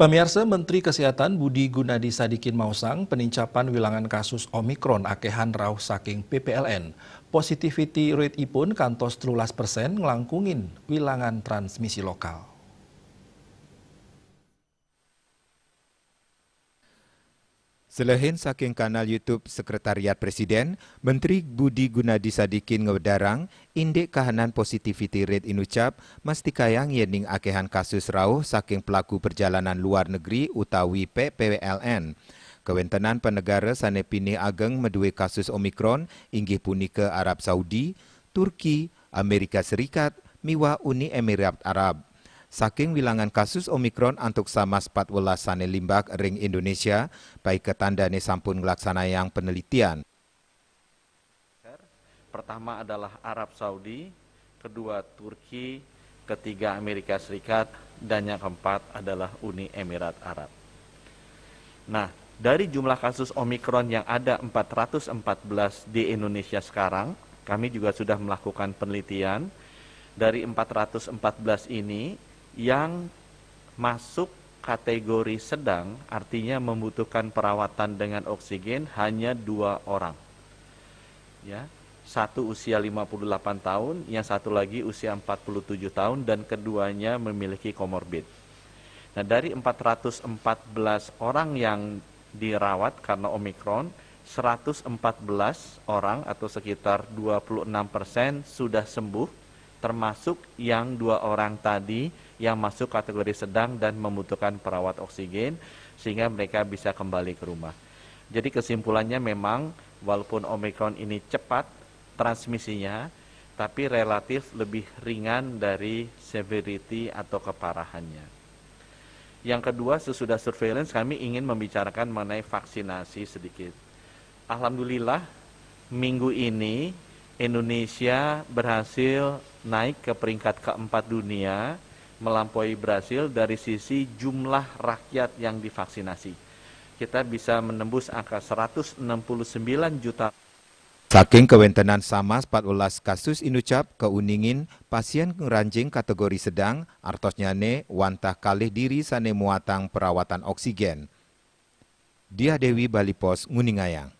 Pemirsa, Menteri Kesehatan Budi Gunadi Sadikin mausang penincapan wilangan kasus Omikron akehan rauh saking PPLN. Positivity rate ipun kantos 13% ngelangkungin wilangan transmisi lokal. Selain saking kanal YouTube Sekretariat Presiden, Menteri Budi Gunadi Sadikin ngedarang indek kahanan positivity rate inucap mesti kayang yening akehan kasus rauh saking pelaku perjalanan luar negeri utawi PPLN. Kewentenan penegara sanepini ageng medue kasus Omikron inggih punika Arab Saudi, Turki, Amerika Serikat, miwa Uni Emirat Arab. Saking wilangan kasus Omikron antuk sama 14 sane limbak ring Indonesia, baik ketandane sampun ngelaksanayang penelitian. Pertama adalah Arab Saudi, kedua Turki, ketiga Amerika Serikat, dan yang keempat adalah Uni Emirat Arab. Nah, dari jumlah kasus Omikron yang ada 414 di Indonesia sekarang, kami juga sudah melakukan penelitian. Dari 414 ini, yang masuk kategori sedang, artinya membutuhkan perawatan dengan oksigen, hanya 2 orang. Ya, satu usia 58 tahun, yang satu lagi usia 47 tahun, dan keduanya memiliki komorbid. Nah, dari 414 orang yang dirawat karena Omikron, 114 orang atau sekitar 26% sudah sembuh, termasuk yang 2 orang tadi yang masuk kategori sedang dan membutuhkan perawat oksigen, sehingga mereka bisa kembali ke rumah. Jadi kesimpulannya memang walaupun Omikron ini cepat transmisinya, tapi relatif lebih ringan dari severity atau keparahannya. Yang kedua, sesudah surveillance kami ingin membicarakan mengenai vaksinasi sedikit. Alhamdulillah, minggu ini Indonesia berhasil naik ke peringkat keempat dunia, melampaui Brasil dari sisi jumlah rakyat yang divaksinasi. Kita bisa menembus angka 169 juta. Saking kewentenan sama 14 kasus inucap keuningin pasien ngeranjing kategori sedang, artosnya ne wantah kalih diri sane muatang perawatan oksigen. Dia Dewi Bali Pos Nguningayang.